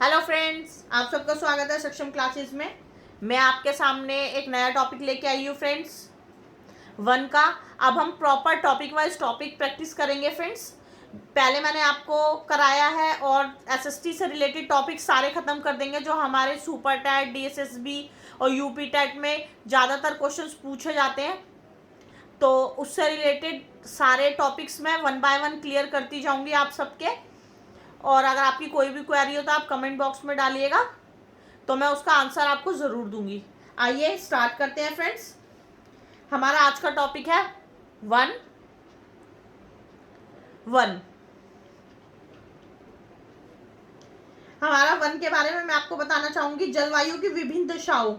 Hello friends, आप सबका स्वागत है सक्षम क्लासेस में। मैं आपके सामने एक नया टॉपिक लेके आई हूँ फ्रेंड्स, वन का। अब हम proper topic wise topic practice करेंगे फ्रेंड्स। पहले मैंने आपको कराया है और एसएसटी से रिलेटेड टॉपिक सारे ख़त्म कर देंगे जो हमारे सुपर टैट, डीएसएसबी और यूपी टैट में ज़्यादातर क्वेश्चंस पूछे जाते हैं। तो उससे रिलेटेड सारे टॉपिक्स मैं वन बाय वन क्लियर करती जाऊँगी आप सबके। और अगर आपकी कोई भी क्वेरी हो तो आप कमेंट बॉक्स में डालिएगा, तो मैं उसका आंसर आपको ज़रूर दूंगी। आइए स्टार्ट करते हैं फ्रेंड्स। हमारा आज का टॉपिक है वन। हमारा वन के बारे में मैं आपको बताना चाहूंगी। जलवायु की विभिन्न दशाओं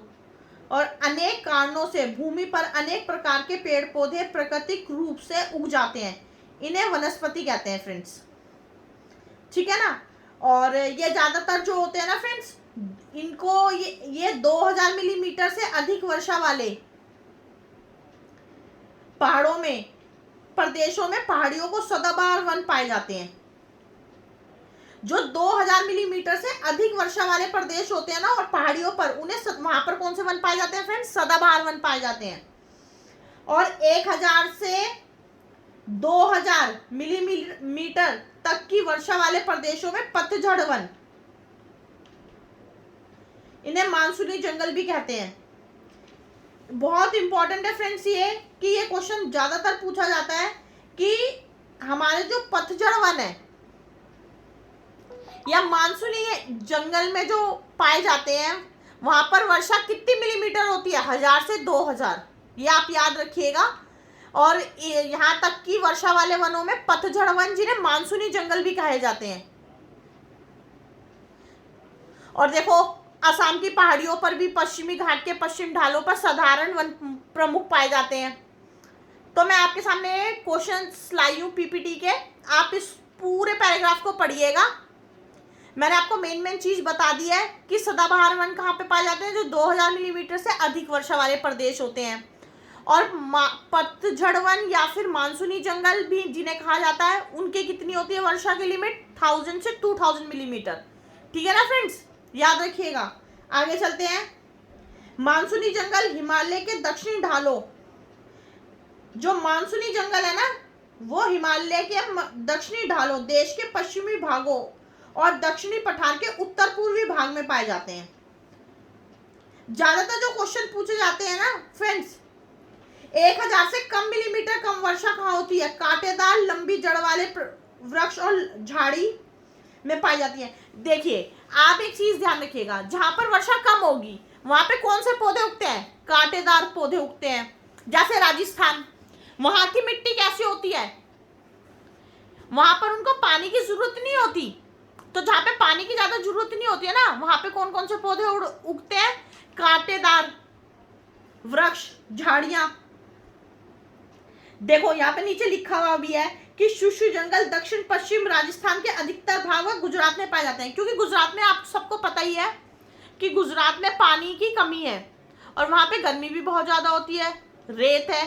और अनेक कारणों से भूमि पर अनेक प्रकार के पेड़ पौधे प्राकृतिक रूप से उग जाते हैं। इन्हें वनस्पति कहते हैं फ्रेंड्स, ठीक है ना। और ये ज़्यादातर जो होते हैं ना फ्रेंड्स, इनको ये 2000 मिलीमीटर से अधिक वर्षा वाले पहाड़ों में प्रदेशों में पहाड़ियों को सदाबहार वन पाए जाते हैं। जो 2000 मिलीमीटर से अधिक वर्षा वाले प्रदेश होते हैं ना और पहाड़ियों पर, उन्हें वहां पर कौन से वन पाए जाते हैं फ्रेंड्स? सदाबहार वन पाए जाते हैं। और 1000 से 2000 मिलीमीटर तक की वर्षा वाले प्रदेशों में पतझड़ वन, इन्हें मानसूनी जंगल भी कहते हैं। बहुत इंपॉर्टेंट है फ्रेंड्स ये, कि ये क्वेश्चन ज्यादातर पूछा जाता है कि हमारे जो पतझड़ वन है या मानसूनी जंगल में जो पाए जाते हैं, वहां पर वर्षा कितनी मिलीमीटर होती है? 1000 से 2000, ये आप याद रखिएगा। और यहाँ तक की वर्षा वाले वनों में पतझड़ वन, जिन्हें मानसूनी जंगल भी कहे जाते हैं। और देखो, असम की पहाड़ियों पर भी पश्चिमी घाट के पश्चिम ढालों पर साधारण वन प्रमुख पाए जाते हैं। तो मैं आपके सामने क्वेश्चन लाई हूँ पीपीटी के, आप इस पूरे पैराग्राफ को पढ़िएगा। मैंने आपको मेन चीज बता दी है कि सदाबहार वन कहाँ पे पाए जाते हैं, जो 2000 मिलीमीटर से अधिक वर्षा वाले प्रदेश होते हैं। और पतझड़ वन या फिर मानसूनी जंगल भी जिन्हें कहा जाता है, उनकी कितनी होती है वर्षा की लिमिट? 1000 से 2000 मिलीमीटर, ठीक है ना फ्रेंड्स, याद रखिएगा। आगे चलते हैं। मानसूनी जंगल हिमालय के दक्षिणी ढालों, जो मानसूनी जंगल है ना, वो हिमालय के दक्षिणी ढालों, देश के पश्चिमी भागों और दक्षिणी पठार के उत्तर पूर्वी भाग में पाए जाते हैं। ज्यादातर जो क्वेश्चन पूछे जाते हैं ना फ्रेंड्स, 1000 से कम मिलीमीटर कम वर्षा कहाँ होती है? कांटेदार लंबी जड़ वाले वृक्ष और झाड़ी में पाई जाती है। देखिए, आप एक चीज ध्यान रखिएगा, जहां पर वर्षा कम होगी वहां पे कौन से पौधे उगते हैं? कांटेदार पौधे उगते हैं। जैसे राजस्थान, वहां की मिट्टी कैसी होती है? वहां पर उनको पानी की जरूरत नहीं होती। तो जहां पे पानी की ज्यादा जरूरत नहीं होती है ना, वहां पे कौन कौन से पौधे उगते हैं? कांटेदार वृक्ष, झाड़ियां। देखो यहाँ पे नीचे लिखा हुआ भी है कि शुष्क जंगल दक्षिण पश्चिम राजस्थान के अधिकतर भाग में गुजरात में पाए जाते हैं। क्योंकि गुजरात में आप सबको पता ही है कि गुजरात में पानी की कमी है और वहां पे गर्मी भी बहुत ज्यादा होती है, रेत है।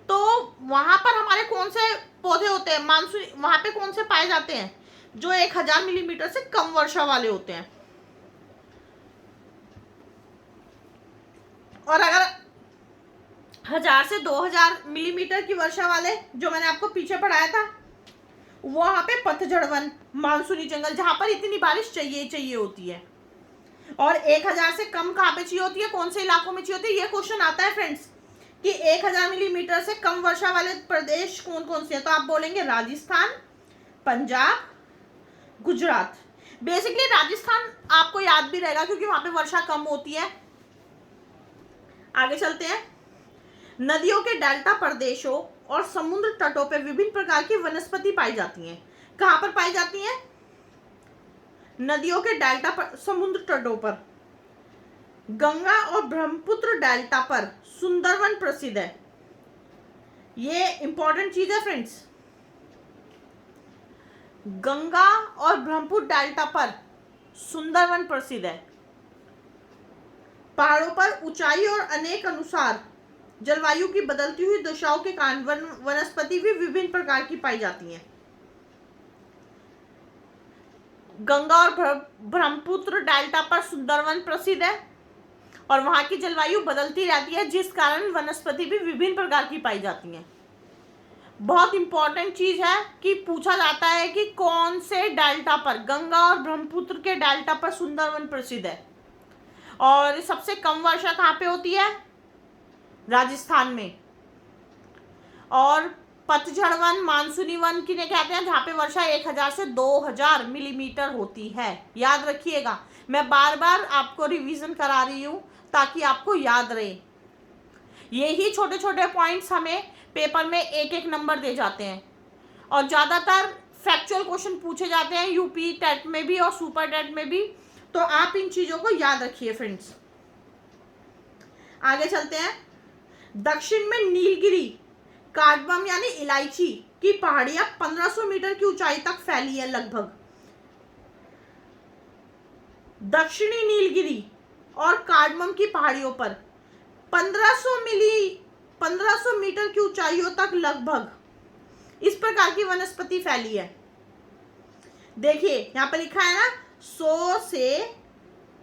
तो वहां पर हमारे कौन से पौधे होते हैं मानसून, वहां पे कौन से पाए जाते हैं? जो 1000 मिलीमीटर से कम वर्षा वाले होते हैं। और अगर 1000 से 2000 मिलीमीटर की वर्षा वाले, जो मैंने आपको पीछे पढ़ाया था, वहां पे पतझड़ वन, मानसूनी जंगल, जहां पर इतनी बारिश चाहिए होती है। और 1000 से कम कहाँ पे चाहिए होती है? कौन से इलाकों में चाहिए होती है? ये क्वेश्चन आता है फ्रेंड्स कि 1000 मिलीमीटर से कम वर्षा वाले प्रदेश कौन कौन से हैं? तो आप बोलेंगे राजस्थान, पंजाब, गुजरात। बेसिकली राजस्थान आपको याद भी रहेगा क्योंकि वहां पे वर्षा कम होती है। आगे चलते हैं। नदियों के डेल्टा प्रदेशों और समुद्र तटों पर विभिन्न प्रकार की वनस्पति पाई जाती हैं। कहां पर पाई जाती हैं? नदियों के डेल्टा पर, समुद्र तटों पर। गंगा और ब्रह्मपुत्र डेल्टा पर सुंदरवन प्रसिद्ध है। ये इंपॉर्टेंट चीज है फ्रेंड्स। गंगा और ब्रह्मपुत्र डेल्टा पर सुंदरवन प्रसिद्ध है। पहाड़ों पर ऊंचाई और अनेक अनुसार जलवायु की बदलती हुई दशाओं के कारण वनस्पति भी विभिन्न प्रकार की पाई जाती हैं। गंगा और ब्रह्मपुत्र डेल्टा पर सुंदरवन प्रसिद्ध है और वहां की जलवायु बदलती रहती है, जिस कारण वनस्पति भी विभिन्न प्रकार की पाई जाती हैं। बहुत इंपॉर्टेंट चीज है कि पूछा जाता है कि कौन से डेल्टा पर, गंगा और ब्रह्मपुत्र के डेल्टा पर सुंदरवन प्रसिद्ध है। और सबसे कम वर्षा कहाँ पे होती है? राजस्थान में। और पतझड़ वन, मानसूनी वन किन्हें कहते हैं? जहाँ पे वर्षा 1000 से 2000 मिलीमीटर होती है। याद रखिएगा, मैं बार बार आपको रिवीजन करा रही हूँ ताकि आपको याद रहे। यही छोटे छोटे पॉइंट्स हमें पेपर में एक एक नंबर दे जाते हैं और ज़्यादातर फैक्चुअल क्वेश्चन पूछे जाते हैं यूपी टेट में भी और सुपर टेट में भी, तो आप इन चीज़ों को याद रखिए फ्रेंड्स। आगे चलते हैं। दक्षिण में नीलगिरी कार्डमम यानी इलायची की पहाड़ियां 1500 मीटर की ऊंचाई तक फैली है लगभग। दक्षिणी नीलगिरी और कार्डमम की पहाड़ियों पर 1500 मीटर की ऊंचाइयों तक लगभग इस प्रकार की वनस्पति फैली है। देखिए यहां पर लिखा है ना, 100 से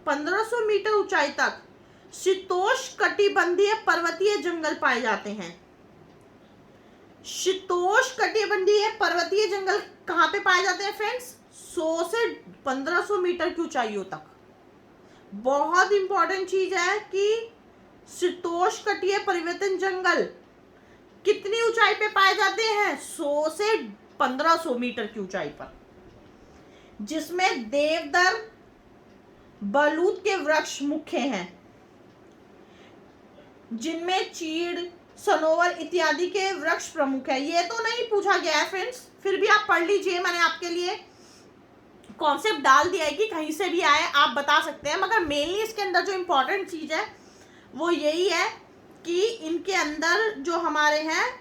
1500 मीटर ऊंचाई तक शीतोष्णकटिबंधीय पर्वतीय जंगल पाए जाते हैं। शीतोष्णकटिबंधीय पर्वतीय जंगल कहां पे पाए जाते हैं फ्रेंड्स? 100 से 1500 मीटर की ऊंचाइयों तक। बहुत इंपॉर्टेंट चीज है कि शीतोष्णकटिबंधीय पर्वतीय जंगल कितनी ऊंचाई पे पाए जाते हैं? 100 से 1500 मीटर की ऊंचाई पर, जिसमें देवदार, बलूत के वृक्ष मुख्य हैं, जिनमें चीड़, सनोवर इत्यादि के वृक्ष प्रमुख है। ये तो नहीं पूछा गया है फ्रेंड्स, फिर भी आप पढ़ लीजिए। मैंने आपके लिए कॉन्सेप्ट डाल दिया है कि कहीं से भी आए आप बता सकते हैं, मगर मेनली इसके अंदर जो इम्पोर्टेंट चीज़ है वो यही है कि इनके अंदर जो हमारे हैं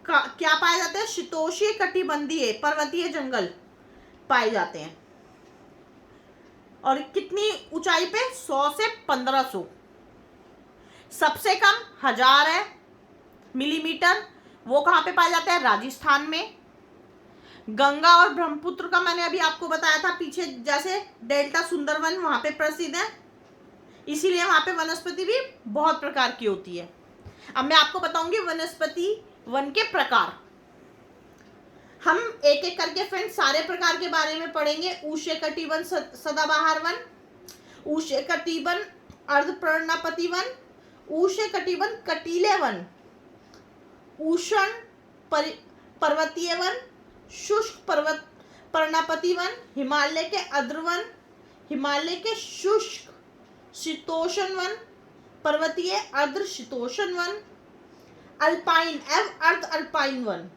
क्या पाए जाते हैं? शीतोष्णीय कटिबंधीय पर्वतीय जंगल पाए जाते हैं। और कितनी ऊंचाई पे? 100 से 1500। सबसे कम 1000 है मिलीमीटर, वो कहाँ पे पाए जाते हैं? राजस्थान में। गंगा और ब्रह्मपुत्र का मैंने अभी आपको बताया था पीछे, जैसे डेल्टा सुंदरवन वहाँ पे प्रसिद्ध है, इसीलिए वहाँ पे वनस्पति भी बहुत प्रकार की होती है। अब मैं आपको बताऊंगी वनस्पति वन के प्रकार। हम एक एक करके फ्रेंड्स सारे प्रकार के बारे में पढ़ेंगे। उष्णकटिबंध सदाबहार वन, उष्णकटिबंध अर्धपर्णपाती वन, उष्णकटिबंध कटीले वन, उष्ण पर्वतीय वन, शुष्क पर्णपाती वन, हिमालय के आर्द्र वन, हिमालय के शुष्क शीतोष्ण वन, पर्वतीय अर्ध शीतोष्ण वन, अल्पाइन एवं अर्ध अल्पाइन वन,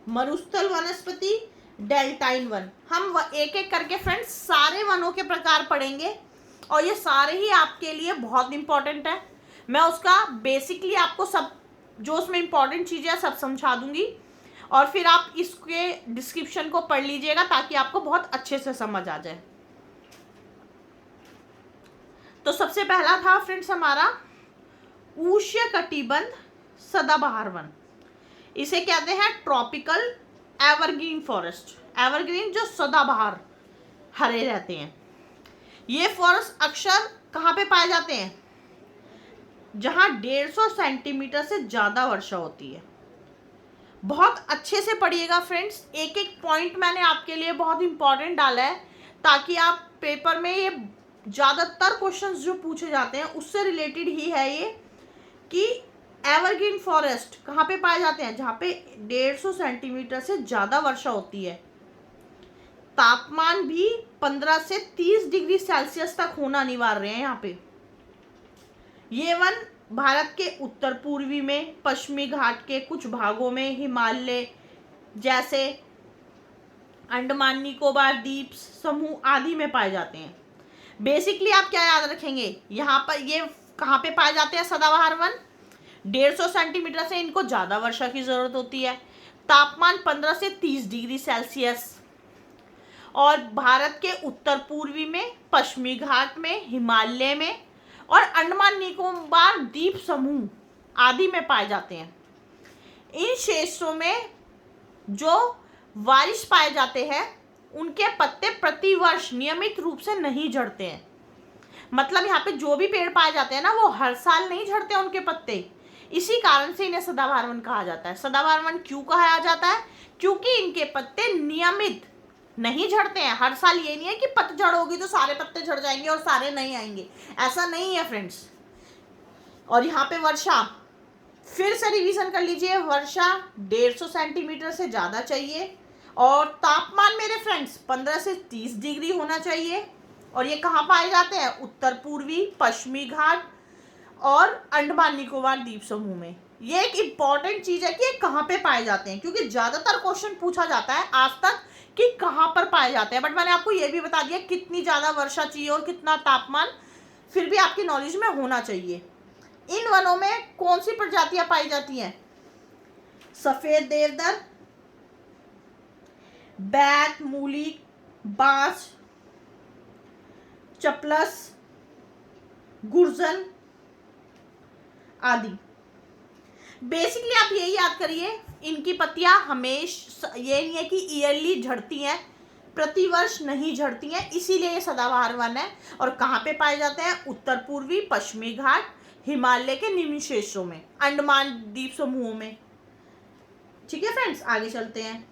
मरुस्थल वनस्पति, डेल्टाइन वन। हम एक एक करके फ्रेंड्स सारे वनों के प्रकार पढ़ेंगे और ये सारे ही आपके लिए बहुत इंपॉर्टेंट है। मैं उसका बेसिकली आपको सब जो उसमें इंपॉर्टेंट चीज़ें हैं सब समझा दूंगी और फिर आप इसके डिस्क्रिप्शन को पढ़ लीजिएगा ताकि आपको बहुत अच्छे से समझ आ जाए। तो सबसे पहला था फ्रेंड्स हमारा उष्णकटिबंध सदाबहार वन। इसे कहते हैं ट्रॉपिकल एवरग्रीन फॉरेस्ट। एवरग्रीन जो सदाबहार हरे रहते हैं। ये फॉरेस्ट अक्सर कहाँ पे पाए जाते हैं? जहाँ 150 सेंटीमीटर से ज़्यादा वर्षा होती है। बहुत अच्छे से पढ़िएगा फ्रेंड्स, एक एक पॉइंट मैंने आपके लिए बहुत इंपॉर्टेंट डाला है ताकि आप पेपर में ये ज़्यादातर क्वेश्चंस जो पूछे जाते हैं उससे रिलेटेड ही है ये कि एवरग्रीन फॉरेस्ट कहाँ पे पाए जाते हैं? जहाँ पे 150 सेंटीमीटर से ज़्यादा वर्षा होती है। तापमान भी 15 से 30 डिग्री सेल्सियस तक होना अनिवार्य है यहाँ पे। ये वन भारत के उत्तर पूर्वी में, पश्चिमी घाट के कुछ भागों में, हिमालय जैसे अंडमान निकोबार द्वीप समूह आदि में पाए जाते हैं। बेसिकली आप क्या याद रखेंगे, यहाँ पर ये कहाँ पे पाए जाते हैं? सदाबहार वन 150 सेंटीमीटर से इनको ज़्यादा वर्षा की ज़रूरत होती है। तापमान 15 से 30 डिग्री सेल्सियस और भारत के उत्तर पूर्वी में, पश्चिमी घाट में, हिमालय में और अंडमान निकोबार द्वीप समूह आदि में पाए जाते हैं। इन क्षेत्रों में जो बारिश पाए जाते हैं उनके पत्ते प्रतिवर्ष नियमित रूप से नहीं झड़ते हैं। मतलब यहाँ पे जो भी पेड़ पाए जाते हैं ना, वो हर साल नहीं झड़ते उनके पत्ते। इसी कारण से इन्हें सदाबहार वन कहा जाता है। सदाबहार वन क्यों कहा जाता है? क्योंकि इनके पत्ते नियमित नहीं झड़ते हैं। हर साल ये नहीं है कि पतझड़ होगी तो सारे पत्ते झड़ जाएंगे और सारे नहीं आएंगे, ऐसा नहीं है फ्रेंड्स। और यहाँ पे वर्षा, फिर से रिवीजन कर लीजिए, वर्षा 150 सेंटीमीटर से ज़्यादा चाहिए और तापमान मेरे फ्रेंड्स 15 से 30 डिग्री होना चाहिए। और ये कहाँ पाए जाते हैं? उत्तर पूर्वी पश्चिमी घाट और अंडमान निकोबार द्वीप समूह में। ये एक इम्पॉर्टेंट चीज़ है कि ये कहाँ पे पाए जाते हैं, क्योंकि ज़्यादातर क्वेश्चन पूछा जाता है आज तक कि कहाँ पर पाए जाते हैं, बट मैंने आपको ये भी बता दिया कितनी ज़्यादा वर्षा चाहिए और कितना तापमान फिर भी आपकी नॉलेज में होना चाहिए। इन वनों में कौन सी प्रजातियां पाई जाती हैं? सफेद देवदार, बैत, मूली, बांस, चपलस, गुर्जन आदि। बेसिकली आप यही याद करिए, इनकी पत्तियां हमेशा, ये नहीं है कि ईयरली झड़ती हैं, प्रतिवर्ष नहीं झड़ती हैं, इसीलिए ये सदाबहार वन है। और कहाँ पे पाए जाते हैं? उत्तर पूर्वी पश्चिमी घाट, हिमालय के निम्न क्षेत्रों में, अंडमान द्वीप समूह में। ठीक है फ्रेंड्स, आगे चलते हैं।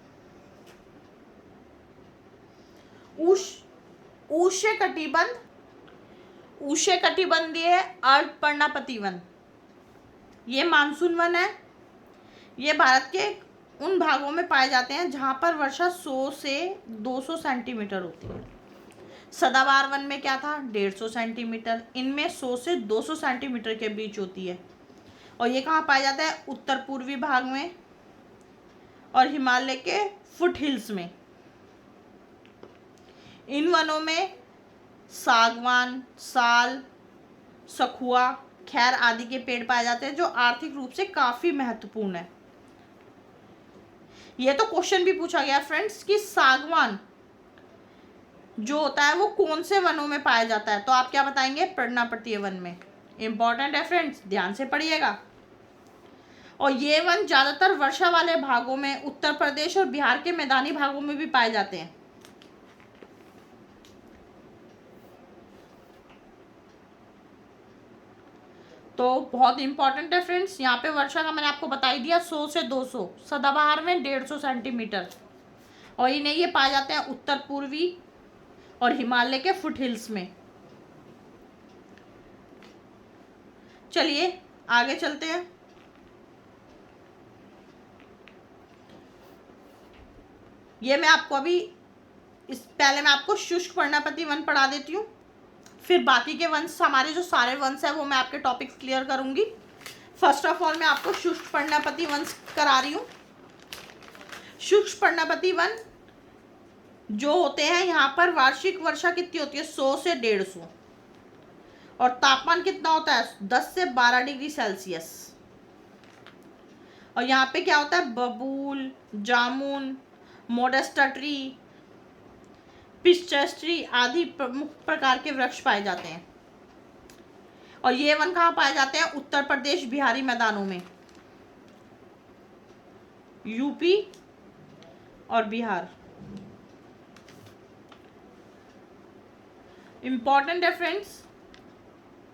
उष्णकटिबंधीय अर्धपर्णपाती वन, ये मानसून वन है। ये भारत के उन भागों में पाए जाते हैं जहाँ पर वर्षा 100 से 200 सेंटीमीटर होती है। सदाबहार वन में क्या था? 150 सेंटीमीटर। इनमें 100 से 200 सेंटीमीटर के बीच होती है। और ये कहाँ पाया जाता है? उत्तर पूर्वी भाग में और हिमालय के फुट हिल्स में। इन वनों में सागवान, साल, सखुआ, खैर आदि के पेड़ पाए जाते हैं जो आर्थिक रूप से काफ़ी महत्वपूर्ण है। ये तो क्वेश्चन भी पूछा गया फ्रेंड्स कि सागवान जो होता है वो कौन से वनों में पाया जाता है, तो आप क्या बताएंगे? पर्णपातीय वन में। इंपॉर्टेंट है फ्रेंड्स, ध्यान से पढ़िएगा। और ये वन ज़्यादातर वर्षा वाले भागों में, उत्तर प्रदेश और बिहार के मैदानी भागों में भी पाए जाते हैं। तो बहुत इंपॉर्टेंट है फ्रेंड्स, यहाँ पे वर्षा का मैंने आपको बता ही दिया 100 से 200, सदाबहार में 150 सेंटीमीटर। और इन्हें ये पाए जाते हैं उत्तर पूर्वी और हिमालय के फुट हिल्स में। चलिए आगे चलते हैं। ये मैं आपको अभी पहले मैं आपको शुष्क पर्णपाती वन पढ़ा देती हूँ, फिर बाकी के वंश, हमारे जो सारे वंश है वो मैं आपके टॉपिक्स क्लियर करूंगी। फर्स्ट ऑफ ऑल मैं आपको शुष्क पर्णपाती वंश करा रही हूँ। शुष्क पर्णपाती वन जो होते हैं, यहाँ पर वार्षिक वर्षा कितनी होती है? 100 से 150। और तापमान कितना होता है? 10 से 12 डिग्री सेल्सियस। और यहाँ पे क्या होता है? बबूल, जामुन, मोडेस्टा ट्री, पिस्चस ट्री आदि प्रमुख प्रकार के वृक्ष पाए जाते हैं। और ये वन कहाँ पाए जाते हैं? उत्तर प्रदेश बिहारी मैदानों में, यूपी और बिहार। इंपॉर्टेंट है फ्रेंड्स,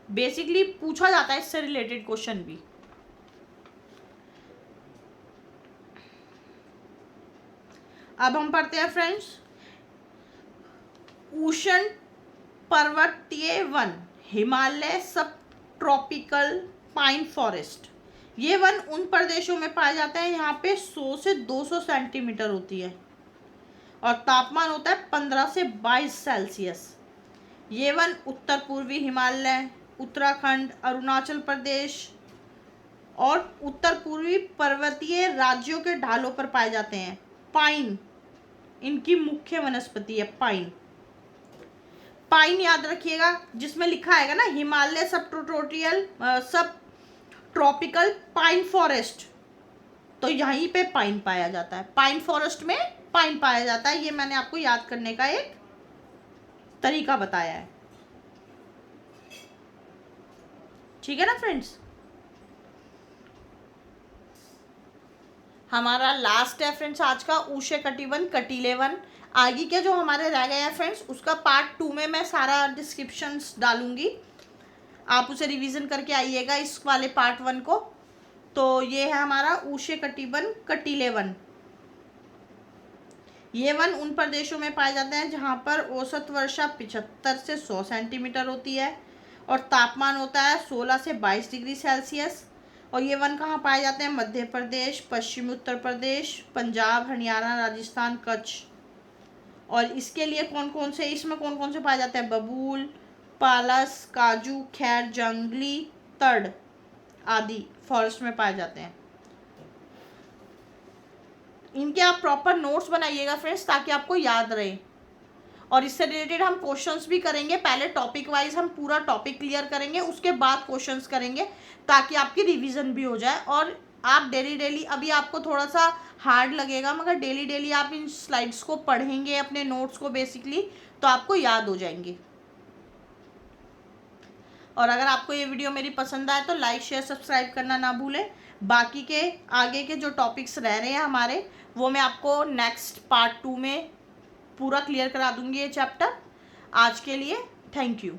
बेसिकली पूछा जाता है इससे रिलेटेड क्वेश्चन भी। अब हम पढ़ते हैं फ्रेंड्स, उष्ण पर्वतीय वन, हिमालय सब ट्रॉपिकल पाइन फॉरेस्ट। ये वन उन प्रदेशों में पाया जाता है यहाँ पे 100 से 200 सेंटीमीटर होती है और तापमान होता है 15 से 22 सेल्सियस। ये वन उत्तर पूर्वी हिमालय, उत्तराखंड, अरुणाचल प्रदेश और उत्तर पूर्वी पर्वतीय राज्यों के ढालों पर पाए जाते हैं। पाइन इनकी मुख्य वनस्पति है। पाइन, पाइन याद रखिएगा, जिसमें लिखा आएगा ना हिमालय सब ट्रॉपिकल पाइन फॉरेस्ट, तो यहीं पे पाइन पाया जाता है। पाइन फॉरेस्ट में पाइन पाया जाता है। ये मैंने आपको याद करने का एक तरीका बताया है। ठीक है ना फ्रेंड्स। हमारा लास्ट है फ्रेंड्स आज का उष्णकटिबंध कटीले वन। आगे के जो हमारे रह गए हैं फ्रेंड्स, उसका पार्ट 2 में मैं सारा डिस्क्रिप्शंस डालूंगी, आप उसे रिवीजन करके आइएगा इस वाले पार्ट 1 को। तो ये है हमारा उष्णकटिबंध कटिले वन। ये वन उन प्रदेशों में पाए जाते हैं जहाँ पर औसत वर्षा 75 से 100 सेंटीमीटर होती है और तापमान होता है 16 से 22 डिग्री सेल्सियस। और ये वन कहाँ पाए जाते हैं? मध्य प्रदेश, पश्चिमी उत्तर प्रदेश, पंजाब, हरियाणा, राजस्थान, कच्छ। और इसके लिए इसमें कौन कौन से पाए जाते हैं? बबूल, पालस, काजू, खैर, जंगली तड़ आदि फॉरेस्ट में पाए जाते हैं। इनके आप प्रॉपर नोट्स बनाइएगा फ्रेंड्स, ताकि आपको याद रहे। और इससे रिलेटेड हम क्वेश्चंस भी करेंगे। पहले टॉपिक वाइज हम पूरा टॉपिक क्लियर करेंगे, उसके बाद क्वेश्चंस करेंगे, ताकि आपकी रिवीजन भी हो जाए। और आप डेली अभी आपको थोड़ा सा हार्ड लगेगा, मगर डेली आप इन स्लाइड्स को पढ़ेंगे, अपने नोट्स को बेसिकली, तो आपको याद हो जाएंगे। और अगर आपको ये वीडियो मेरी पसंद आए तो लाइक, शेयर, सब्सक्राइब करना ना भूलें। बाकी के आगे के जो टॉपिक्स रह रहे हैं हमारे, वो मैं आपको नेक्स्ट पार्ट 2 में पूरा क्लियर करा दूंगी ये चैप्टर। आज के लिए थैंक यू।